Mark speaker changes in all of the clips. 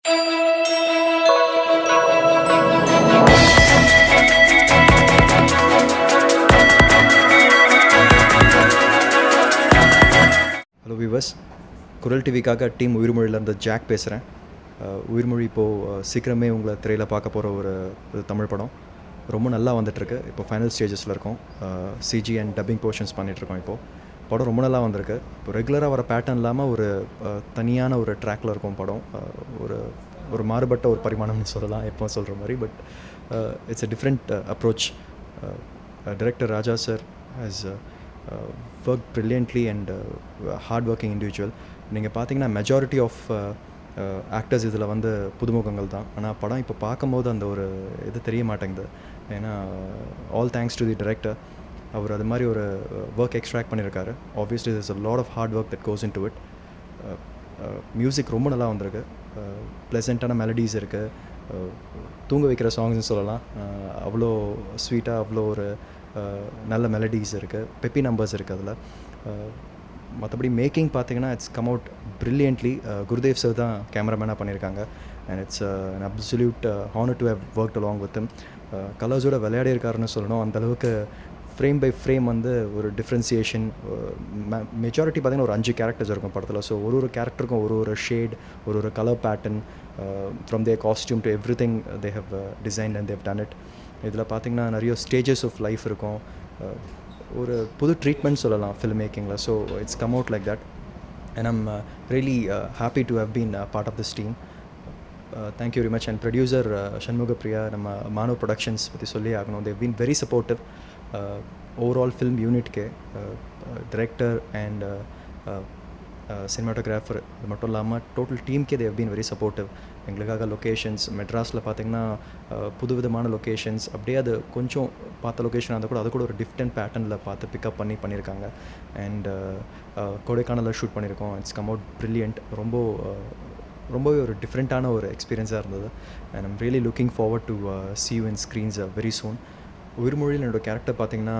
Speaker 1: Hello viewers, குரல் டிவிக்காக team உயிர்மொழியிலேருந்து jack பேசுகிறேன். உயிர்மொழி இப்போது சீக்கிரமே உங்களை திரையில் பார்க்க போகிற ஒரு தமிழ் படம். ரொம்ப நல்லா வந்துட்டுருக்கு. இப்போ ஃபைனல் ஸ்டேஜஸில் இருக்கோம். சிஜி அண்ட் டப்பிங் போர்ஷன்ஸ் பண்ணிகிட்ருக்கோம். இப்போது படம் ரொம்ப நல்லா வந்திருக்கு. இப்போ ரெகுலராக வர பேட்டர்ன் இல்லாமல் ஒரு தனியான ஒரு ட்ராக்கில் இருக்கும் படம். ஒரு ஒரு மாறுபட்ட ஒரு பரிமாணம்னு சொல்லலாம், எப்போ சொல்கிற மாதிரி. But it's a different approach. Director Raja sir has worked brilliantly and hard working individual. நீங்கள் பார்த்தீங்கன்னா மெஜாரிட்டி ஆஃப் ஆக்டர்ஸ் இதில் வந்து புதுமுகங்கள் தான். ஆனால் படம் இப்போ பார்க்கும்போது அந்த ஒரு இது தெரிய மாட்டேங்குது. ஏன்னா all thanks to the director. அவர் அது மாதிரி ஒரு ஒர்க் எக்ஸ்ட்ராக்ட் பண்ணியிருக்காரு. Obviously there's a lot of hard work that goes into it. Music ரொம்ப நல்லா வந்திருக்கு. ப்ளசண்ட்டான மெலடிஸ் இருக்குது. தூங்க வைக்கிற சாங்ஸ்னு சொல்லலாம். அவ்வளோ ஸ்வீட்டாக, அவ்வளோ ஒரு நல்ல மெலடிஸ் இருக்குது. பெப்பி நம்பர்ஸ் இருக்குது அதில். மற்றபடி மேக்கிங் பார்த்தீங்கன்னா it's come out brilliantly. Gurudev sir தான் கேமராமேனாக பண்ணியிருக்காங்க. And it's an absolute honor to have worked along with him. கலர்ஸோட விளையாடி இருக்காருன்னு சொல்லணும். அந்தளவுக்கு ஃப்ரேம் பை ஃப்ரேம் வந்து ஒரு டிஃப்ரென்சியேஷன். மெஜாரிட்டி பார்த்திங்கன்னா ஒரு 5 கேரக்டர்ஸ் இருக்கும் படத்தில். ஸோ ஒரு கேரக்டருக்கும் ஒரு ஷேட், ஒரு colour pattern, from their costume to everything they have designed and they've done it. இதில் பார்த்திங்கன்னா நிறைய ஸ்டேஜஸ் ஆஃப் லைஃப் இருக்கும். ஒரு புது ட்ரீட்மெண்ட் சொல்லலாம் ஃபில்ம் மேக்கிங்கில். So it's come out like that. And I'm really happy to have been part of this team. Thank you very much. And producer Shanmugapriya, நம்ம Manav productions பற்றி சொல்லி ஆகணும். They've been very supportive overall film யூனிட்கே. Director and cinematographer, அது மட்டும் இல்லாமல் total டீம்க்கே they've been very supportive. எங்களுக்காக லொக்கேஷன்ஸ் மெட்ராஸில் பார்த்திங்கன்னா புதுவிதமான லொக்கேஷன்ஸ், அப்படியே அது கொஞ்சம் பார்த்த லொக்கேஷன் இருந்தால் கூட அது கூட ஒரு டிஃப்ரெண்ட் பேட்டர்னில் பார்த்து பிக்கப் பண்ணியிருக்காங்க. அண்ட் கொடைக்கானலில் ஷூட் பண்ணியிருக்கோம். It's come out brilliant. ரொம்பவே ஒரு டிஃப்ரெண்ட்டான ஒரு எக்ஸ்பீரியன்ஸாக இருந்தது. And I'm really looking forward to see you in screens very soon. உயிர்மொழியில் என்னோடய கேரக்டர் பார்த்திங்கன்னா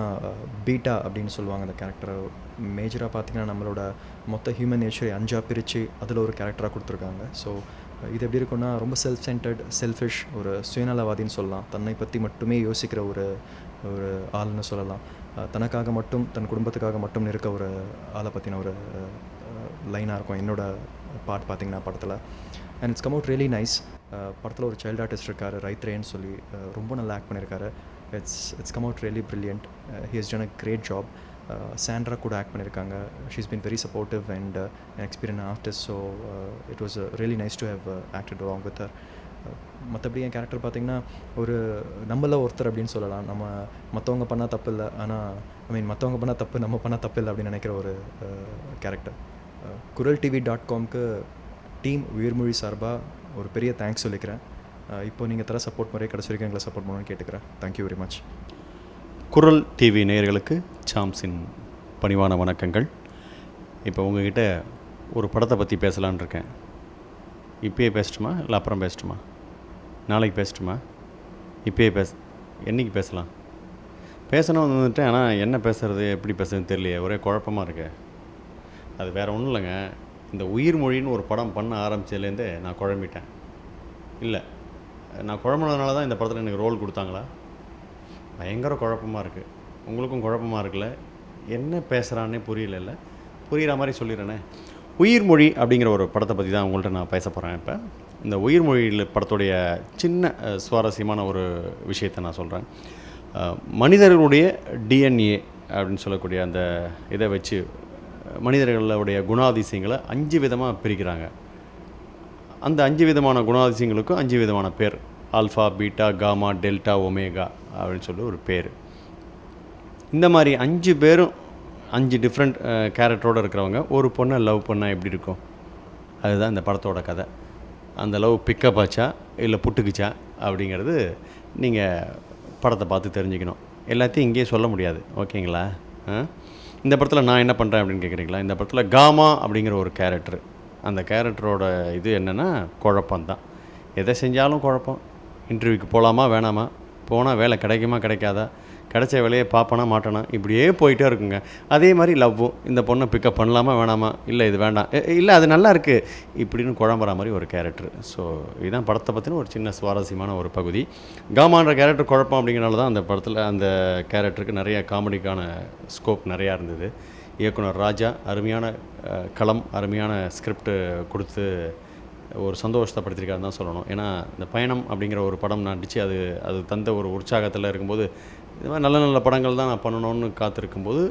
Speaker 1: பீட்டா அப்படின்னு சொல்லுவாங்க. அந்த கேரக்டரை மேஜராக பார்த்திங்கன்னா நம்மளோட மொத்த ஹியூமன் நேச்சரை 5ஆக பிரித்து அதில் ஒரு கேரக்டராக கொடுத்துருக்காங்க. ஸோ இது எப்படி இருக்குன்னா, ரொம்ப செல்ஃப் சென்டர்ட், செல்ஃபிஷ், ஒரு சுயநலவாதின்னு சொல்லலாம். தன்னை பற்றி மட்டுமே யோசிக்கிற ஒரு ஆள்னு சொல்லலாம். தனக்காக மட்டும், தன் குடும்பத்துக்காக மட்டும் இருக்க ஒரு ஆளை பற்றின ஒரு லைனாக இருக்கும் என்னோடய பார்ட் பார்த்திங்கன்னா படத்தில். And it's come out really nice. படத்தில் ஒரு சைல்டு ஆர்டிஸ்ட் இருக்கார், ரைத்ரேன்னு சொல்லி, ரொம்ப நல்லா ஆக்ட் பண்ணியிருக்காரு. It's come out really brilliant. He has done a great job. Sandra கூட ஆக்ட் பண்ணியிருக்காங்க. She's been very supportive and an experienced artist. So it was really nice to have acted along with her. மற்றபடி என் character பார்த்திங்கன்னா ஒரு நம்மள ஒருத்தர் அப்படின்னு சொல்லலாம். நம்ம மற்றவங்க பண்ணால் தப்பு இல்லை, ஆனால் மற்றவங்க பண்ணால் தப்பு, நம்ம பண்ணால் தப்பு இல்லை அப்படின்னு நினைக்கிற ஒரு கேரக்டர். குரல் TV.comக்கு டீம் உயிர்மொழி சார்பாக ஒரு பெரிய தேங்க்ஸ் சொல்லிக்கிறேன். இப்போ நீங்கள் தர சப்போர்ட் முறையே கடைசி வரைக்கும் எங்களை சப்போர்ட் பண்ணணும்னு கேட்டுக்கிறேன். Thank you very much.
Speaker 2: குரல் டிவி நேயர்களுக்கு சாம்ஸின் பணிவான வணக்கங்கள். இப்போ உங்ககிட்ட ஒரு படத்தை பற்றி பேசலான் இருக்கேன். இப்போயே பேசட்டுமா இல்லை அப்புறம் பேசட்டுமா? நாளைக்கு பேசட்டுமா? இப்போயே என்றைக்கு பேசலாம்? பேசணும்னு வந்துட்டேன். ஆனால் என்ன பேசுகிறது, எப்படி பேசுறதுன்னு தெரியலையே, ஒரே குழப்பமாக இருக்கு. அது வேறு ஒன்றும் இல்லைங்க. இந்த உயிர்மொழின்னு ஒரு படம் பண்ண ஆரம்பித்ததுலேருந்தே நான் குழம்பிட்டேன். இல்லை, நான் குழம்புனதுனால தான் இந்த படத்தில் எனக்கு ரோல் கொடுத்தாங்களா? பயங்கர குழப்பமாக இருக்குது. உங்களுக்கும் குழப்பமாக இருக்குல்ல? என்ன பேசுகிறான்னே புரியல. புரிகிற மாதிரி சொல்லிடுறேனே. உயிர்மொழி அப்படிங்கிற ஒரு படத்தை பற்றி தான் உங்கள்கிட்ட நான் பேச போகிறேன். இப்போ இந்த உயிர்மொழியில் படத்துடைய சின்ன சுவாரஸ்யமான ஒரு விஷயத்தை நான் சொல்கிறேன். மனிதர்களுடைய டிஎன்ஏ அப்படின்னு சொல்லக்கூடிய அந்த இதை வச்சு மனிதர்களுடைய குணாதிசயங்களை 5 விதமாக பிரிக்கிறாங்க. அந்த 5 விதமான குணாதிசயங்களுக்கும் 5 விதமான பேர். Alpha, beta, gamma, delta, omega அப்படின்னு சொல்லி ஒரு பேர். இந்த மாதிரி 5 பேரும் 5 டிஃப்ரெண்ட் கேரக்டரோடு இருக்கிறவங்க ஒரு பொண்ணை லவ் பண்ணால் எப்படி இருக்கும்? அதுதான் இந்த படத்தோட கதை. அந்த லவ் பிக்கப் ஆச்சா இல்லை புட்டுக்குச்சா அப்படிங்கிறது நீங்கள் படத்தை பார்த்து தெரிஞ்சுக்கணும். எல்லாத்தையும் இங்கேயே சொல்ல முடியாது, ஓகேங்களா? இந்த படத்தில் நான் என்ன பண்ணுறேன் அப்படின்னு கேட்குறீங்களா? இந்த படத்தில் காமா அப்படிங்கிற ஒரு கேரக்டர். அந்த கேரக்டரோட இது என்னென்னா குழப்பம்தான். எதை செஞ்சாலும் குழப்பம். இன்டர்வியூக்கு போகலாமா வேணாமா, போனால் வேலை கிடைக்குமா கிடைக்காதா, கிடைச்ச வேலையை பார்ப்பனா மாட்டேனா இப்படியே போயிட்டே இருக்குங்க. அதே மாதிரி லவ்வும், இந்த பொண்ணை பிக்கப் பண்ணலாமா வேணாமா, இல்லை இது வேண்டாம், இல்லை அது நல்லா இருக்குது இப்படின்னு குழம்புற மாதிரி ஒரு கேரக்டர். ஸோ இதுதான் படத்தை பற்றின ஒரு சின்ன சுவாரஸ்யமான ஒரு பகுதி. காமான்ற கேரக்டர் குழப்பம் அப்படிங்கிறனால தான் அந்த படத்தில் அந்த கேரக்டருக்கு நிறைய காமெடிக்கான ஸ்கோப் நிறையா இருந்தது. இயக்குனர் ராஜா அருமையான களம், அருமையான ஸ்கிரிப்ட் கொடுத்து ஒரு சந்தோஷத்தை படுத்திருக்காருன்னு தான் சொல்லணும். ஏன்னா இந்த பயணம் அப்படிங்கிற ஒரு படம் நடித்து அது தந்த ஒரு உற்சாகத்தில் இருக்கும்போது, இது மாதிரி நல்ல நல்ல படங்கள் தான் நான் பண்ணணும்னு காத்திருக்கும்போது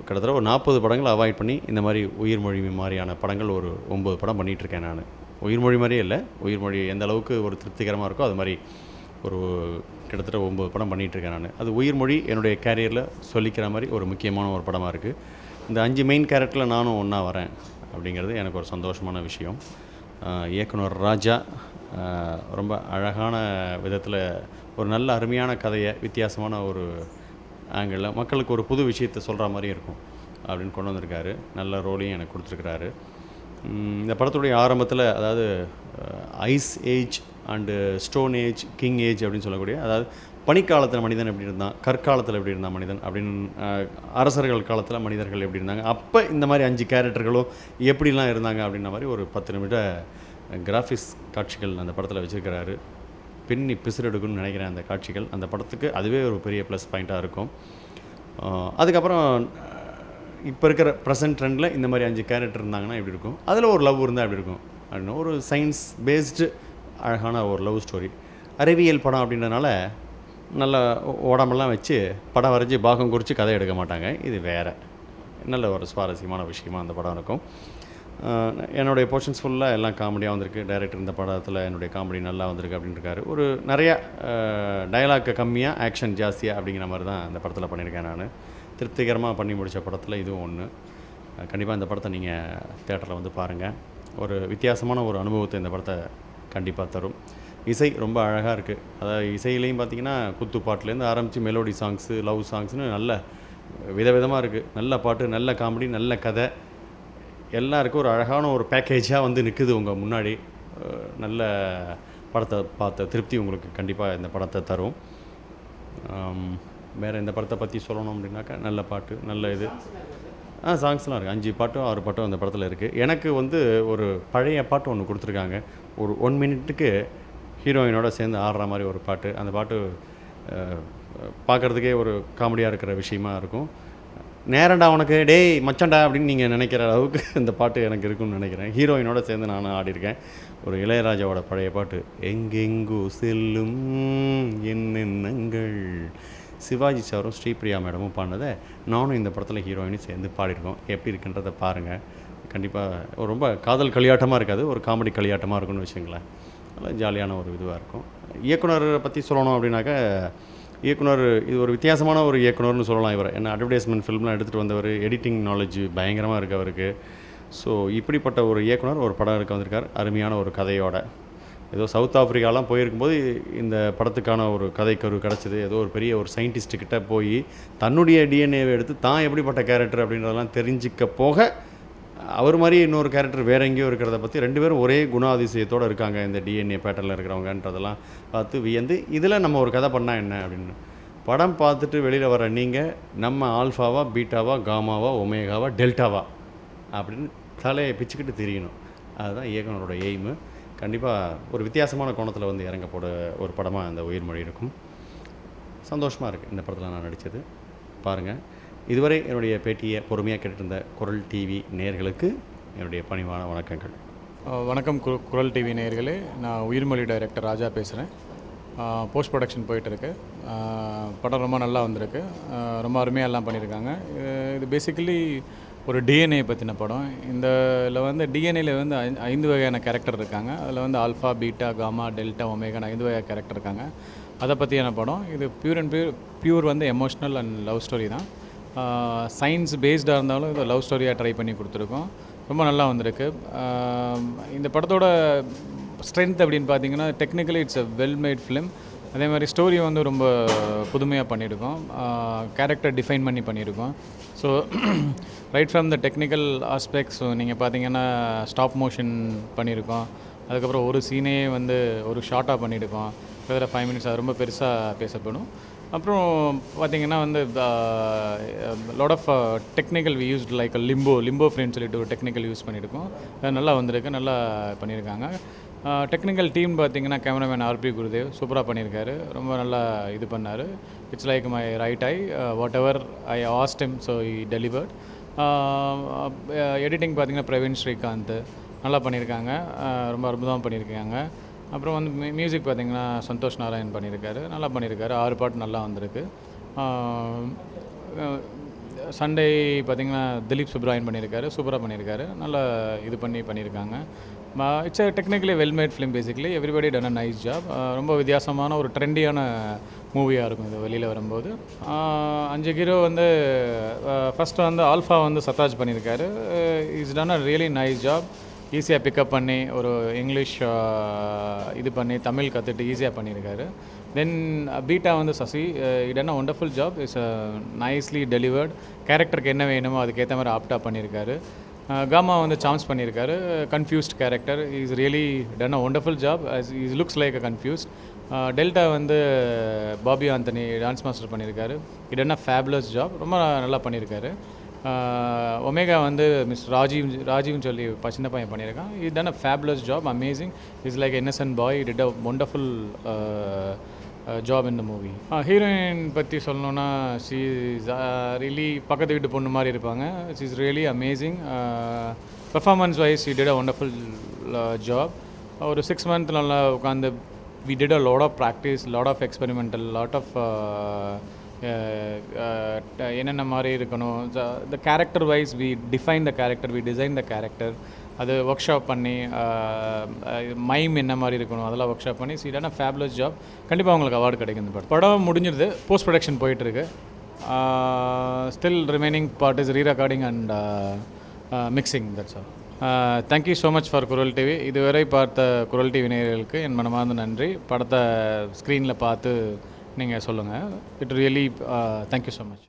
Speaker 2: கிட்டத்தட்ட ஒரு 40 படங்கள் அவாய்ட் பண்ணி இந்த மாதிரி உயிர்மொழி மாதிரியான படங்கள் ஒரு 9 படம் பண்ணிகிட்ருக்கேன் நான். உயிர்மொழி மாதிரியே இல்லை, உயிர்மொழி எந்த அளவுக்கு ஒரு திருப்திகரமாக இருக்கோ அது மாதிரி ஒரு கிட்டத்தட்ட 9 படம் பண்ணிகிட்ருக்கேன் நான். அது உயிர்மொழி என்னுடைய கேரியரில் சொல்லிக்கிற மாதிரி ஒரு முக்கியமான ஒரு படமாக இருக்குது. இந்த 5 மெயின் கேரக்டரில் நானும் ஒன்றா வரேன் அப்படிங்கிறது எனக்கு ஒரு சந்தோஷமான விஷயம். இயக்குனர் ராஜா ரொம்ப அழகான விதத்தில் ஒரு நல்ல அருமையான கதையை வித்தியாசமான ஒரு ஆங்கிளில் மக்களுக்கு ஒரு புது விஷயத்தை சொல்கிற மாதிரி இருக்கும் அப்படின்னு கொண்டு வந்திருக்காரு. நல்ல ரோலையும் எனக்கு கொடுத்துருக்குறாரு. இந்த படத்துடைய ஆரம்பத்தில் அதாவது ice age and stone age, king age அப்படின்னு சொல்லக்கூடிய, அதாவது பனிக்காலத்தில் மனிதன் எப்படி இருந்தான், கற்காலத்தில் எப்படி இருந்தான் மனிதன் அப்படின்னு, அரசர்கள் காலத்தில் மனிதர்கள் எப்படி இருந்தாங்க, அப்போ இந்த மாதிரி 5 கேரக்டர்களும் எப்படிலாம் இருந்தாங்க அப்படின்ற மாதிரி ஒரு 10 நிமிட கிராஃபிக்ஸ் காட்சிகள் அந்த படத்தில் வச்சுருக்கிறாரு. பின்னி பிசுறெடுக்குன்னு நினைக்கிறேன் அந்த காட்சிகள். அந்த படத்துக்கு அதுவே ஒரு பெரிய ப்ளஸ் பாயிண்ட்டாக இருக்கும். அதுக்கப்புறம் இப்போ இருக்கிற ப்ரெசன்ட் ட்ரெண்டில் இந்த மாதிரி 5 கேரக்டர் இருந்தாங்கன்னா எப்படி இருக்கும், அதில் ஒரு லவ் இருந்தால் எப்படி இருக்கும் அப்படின்னு ஒரு சயின்ஸ் பேஸ்டு அழகான ஒரு லவ் ஸ்டோரி. அறிவியல் படம் அப்படின்றனால நல்ல உடம்பெல்லாம் வச்சு படம் வரைஞ்சி பாகம் குறித்து கதை எடுக்க மாட்டாங்க. இது வேறு நல்ல ஒரு சுவாரஸ்யமான விஷயமாக அந்த படம் இருக்கும். என்னுடைய போர்ஷன்ஸ் ஃபுல்லாக எல்லாம் காமெடியாக வந்திருக்கு. டைரக்டர் இந்த படத்தில் என்னுடைய காமெடி நல்லா வந்திருக்கு அப்படின்னு இருக்காரு. ஒரு நிறையா டயலாக் கம்மியாக ஆக்ஷன் ஜாஸ்தியாக அப்படிங்கிற மாதிரி தான் அந்த படத்தில் பண்ணியிருக்கேன் நான். திருப்திகரமாக பண்ணி முடித்த படத்தில் இதுவும் ஒன்று. கண்டிப்பாக இந்த படத்தை நீங்கள் தியேட்டரில் வந்து பாருங்கள். ஒரு வித்தியாசமான ஒரு அனுபவத்தை இந்த படத்தை கண்டிப்பாக தரும். இசை ரொம்ப அழகாக இருக்குது. அதாவது இசையிலையும் பார்த்திங்கன்னா குத்துப்பாட்டுலேருந்து ஆரம்பித்து மெலோடி சாங்ஸு, லவ் சாங்ஸ்னு நல்ல விதவிதமாக இருக்குது. நல்ல பாட்டு, நல்ல காமெடி, நல்ல கதை, எல்லாருக்கும் ஒரு அழகான ஒரு பேக்கேஜாக வந்து நிற்குது உங்கள் முன்னாடி. நல்ல படத்தை பார்த்த திருப்தி உங்களுக்கு கண்டிப்பாக இந்த படத்தை தரும். வேறு இந்த படத்தை பற்றி சொல்லணும் அப்படின்னாக்கா, நல்ல பாட்டு, நல்ல இது சாங்ஸ்லாம் இருக்குது. 5 பாட்டோ 6 பாட்டோ அந்த படத்தில் இருக்குது. எனக்கு வந்து ஒரு பழைய பாட்டு ஒன்று கொடுத்துருக்காங்க. ஒரு 1 மினிட்டுக்கு ஹீரோயினோட சேர்ந்து ஆடுற மாதிரி ஒரு பாட்டு. அந்த பாட்டு பார்க்குறதுக்கே ஒரு காமெடியாக இருக்கிற விஷயமா இருக்கும். நேரண்டா உனக்கு டேய் மச்சண்டா அப்படின்னு நீங்கள் நினைக்கிற அளவுக்கு இந்த பாட்டு எனக்கு இருக்குன்னு நினைக்கிறேன். ஹீரோயினோட சேர்ந்து நானும் ஆடியிருக்கேன். ஒரு இளையராஜாவோட பழைய பாட்டு, எங்கெங்கோ செல்லும் என்னென்னங்கள், சிவாஜி சாரும் ஸ்ரீபிரியா மேடமும் பாடினதை நானும் இந்த படத்தில் ஹீரோயினும் சேர்ந்து பாடியிருக்கோம். எப்படி இருக்குன்றதை பாருங்கள். கண்டிப்பாக ரொம்ப காதல் களியாட்டமாக இருக்காது, ஒரு காமெடி களியாட்டமாக இருக்குன்னு வச்சுங்களேன். நல்லா ஜாலியான ஒரு இதுவாக இருக்கும். இயக்குனரை பற்றி சொல்லணும் அப்படின்னாக்கா, இயக்குனர் இது ஒரு வித்தியாசமான ஒரு இயக்குனர்னு சொல்லலாம் இவரை. ஏன்னா அட்வர்டைஸ்மெண்ட் ஃபில்ம்லாம் எடுத்துகிட்டு வந்தவர், எடிட்டிங் நாலேஜ் பயங்கரமாக இருக்குது அவருக்கு. ஸோ இப்படிப்பட்ட ஒரு இயக்குனர் ஒரு படம் எடுக்க வந்திருக்கார் அருமையான ஒரு கதையோட. ஏதோ சவுத் ஆஃப்ரிக்காலாம் போயிருக்கும்போது இந்த படத்துக்கான ஒரு கதை கரு கிடச்சிது. ஏதோ ஒரு பெரிய ஒரு சயின்டிஸ்ட்டுக்கிட்ட போய் தன்னுடைய டிஎன்ஏவை எடுத்து தான் எப்படிப்பட்ட கேரக்டர் அப்படின்றதெல்லாம் தெரிஞ்சிக்க போக, அவர் மாதிரி இன்னொரு கேரக்டர் வேறு எங்கேயோ இருக்கிறத பற்றி 2 பேரும் ஒரே குணாதிசயத்தோடு இருக்காங்க இந்த டிஎன்ஏ பேட்டர்னில் இருக்கிறவங்கன்றதெல்லாம் பார்த்து வியந்து, இதில் நம்ம ஒரு கதை பண்ணால் என்ன அப்படின்னு படம் பார்த்துட்டு வெளியில் வர நீங்கள், நம்ம ஆல்ஃபாவா, பீட்டாவா, காமாவா, ஒமேகாவா, டெல்டாவா அப்படின்னு தலையை பிச்சுக்கிட்டு தெரியணும். அதுதான் இயக்குனரோட எய்மு. கண்டிப்பாக ஒரு வித்தியாசமான கோணத்தில் வந்து இறங்க போட ஒரு படமாக அந்த உயிர்மொழி இருக்கும். சந்தோஷமாக இருக்குது இந்த படத்தில் நான் நடித்தது. பாருங்கள். இதுவரை என்னுடைய பேட்டியை பொறுமையாக கேட்டுருந்த குரல் டிவி நேயர்களுக்கு என்னுடைய பணிவான வணக்கங்கள்.
Speaker 3: வணக்கம் குரல் டிவி நேயர்களே, நான் உயிர்மொழி டைரக்டர் ராஜா பேசுகிறேன். போஸ்ட் ப்ரொடக்ஷன் போயிட்டுருக்கு. படம் ரொம்ப நல்லா வந்திருக்கு. ரொம்ப அருமையாக எல்லாம் பண்ணியிருக்காங்க. இது பேசிக்கலி ஒரு டிஎன்ஏ பற்றின படம். இதில் வந்து டிஎன்ஏல வந்து 5 வகையான கேரக்டர் இருக்காங்க. அதில் வந்து ஆல்ஃபா, பீட்டா, காமா, டெல்டா, ஒமேகான்னு 5 வகையான கேரக்டர் இருக்காங்க. அதை பற்றியான படம். இது பியூர் வந்து எமோஷ்னல் அண்ட் லவ் ஸ்டோரி தான். சயின்ஸ் பேஸ்டாக இருந்தாலும் இதை லவ் ஸ்டோரியாக ட்ரை பண்ணி கொடுத்துருக்கோம். ரொம்ப நல்லா வந்திருக்கு. இந்த படத்தோட ஸ்ட்ரென்த் அப்படின்னு பார்த்தீங்கன்னா, technically it's a well made film. அதே மாதிரி ஸ்டோரி வந்து ரொம்ப புதுமையாக பண்ணியிருக்கோம். கேரக்டர் டிஃபைன் பண்ணி பண்ணியிருக்கோம். So right from the technical aspects நீங்கள் பார்த்தீங்கன்னா ஸ்டாப் மோஷன் பண்ணியிருக்கோம். அதுக்கப்புறம் ஒரு சீனே வந்து ஒரு ஷார்ட்டாக பண்ணியிருக்கோம். கிட்டத்தட்ட 5 மினிட்ஸ். அது ரொம்ப பெருசாக பேசப்படும். அப்புறம் பார்த்திங்கன்னா வந்து lot of technical we used like limbo ஃப்ரேம்னு சொல்லிட்டு ஒரு டெக்னிக்கல் யூஸ் பண்ணியிருக்கோம். அது நல்லா வந்திருக்கு, நல்லா பண்ணியிருக்காங்க. டெக்னிக்கல் டீம் பார்த்திங்கன்னா கேமராமேன் ஆர்பி குருதேவ் சூப்பராக பண்ணியிருக்காரு, ரொம்ப நல்லா இது பண்ணார். It's like my right I, what ever I asked him, so E delivered. Editing பார்த்திங்கன்னா பிரவீன் ஸ்ரீகாந்த் நல்லா பண்ணியிருக்காங்க, ரொம்ப அற்புதமாக பண்ணியிருக்காங்க. அப்புறம் வந்து மியூசிக் பார்த்திங்கன்னா சந்தோஷ் நாராயண் பண்ணியிருக்காரு, நல்லா பண்ணியிருக்காரு. 6 பாட்டு நல்லா வந்திருக்கு. சண்டே பார்த்திங்கன்னா திலீப் சுப்ராயன் பண்ணியிருக்காரு, சூப்பராக பண்ணியிருக்காரு, நல்லா இது பண்ணியிருக்காங்க. It's a technically well made film. Basically everybody done a nice job. ரொம்ப வித்தியாசமான ஒரு ட்ரெண்டியான மூவியாக இருக்கும் இது வெளியில் வரும்போது. 5 ஹீரோ வந்து ஃபஸ்ட்டு வந்து ஆல்ஃபா வந்து சத்தாஜ் பண்ணியிருக்காரு. Is done a really nice job. ஈஸியாக பிக்கப் பண்ணி ஒரு இங்கிலீஷ் இது பண்ணி தமிழ் கற்றுட்டு ஈஸியாக பண்ணியிருக்காரு. தென் பீட்டா வந்து சசி இடன் a wonderful job. Is nicely delivered. கேரக்டருக்கு என்ன வேணுமோ அதுக்கேற்ற மாதிரி ஆப்டாக பண்ணியிருக்காரு. காமா வந்து சான்ஸ் பண்ணியிருக்காரு, confused character. Is really done a wonderful job. Is looks like a confused. Delta வந்து பாபி ஆந்தனி டான்ஸ் மாஸ்டர் பண்ணியிருக்காரு. இடன் அ ஃபேபுலஸ் ஜாப், ரொம்ப நல்லா பண்ணியிருக்காரு. ஒமேகா வந்து மிஸ் ராஜீவ்னு சொல்லி சின்ன பையன் பண்ணியிருக்கான். It done a fabulous job, amazing. Is like Innocent bye, did a wonderful job in the movie. Heroine பற்றி சொல்லணுன்னா ஷீ இஸ் ரியலி பக்கத்து வீட்டு பொண்ணு மாதிரி இருப்பாங்க. She is really amazing. Performance wise she did a wonderful job. ஒரு 6 month நல்லா உட்காந்து we did a lot of practice, lot of experimental, lot of என்னென்ன மாதிரி இருக்கணும், the character wise we define the character, we design the character. அது work shop பண்ணி mime என்ன மாதிரி இருக்கணும் அதெல்லாம் ஒர்க் ஷாப் பண்ணி சீடான ஃபேபுலஸ் ஜாப். கண்டிப்பாக உங்களுக்கு அவார்டு கிடைக்கும். இந்த படம் முடிஞ்சிருது, போஸ்ட் ப்ரொடக்ஷன் போயிட்டுருக்கு. Still remaining part is re-recording and mixing. That's all. Thank you so much for குரல் டிவி. இதுவரை பார்த்த குரல் டிவி நேயர்களுக்கு என் மனமார்ந்த நன்றி. படத்தை ஸ்க்ரீனில் பார்த்து நீங்கள் சொல்லுங்கள். It really thank you so much.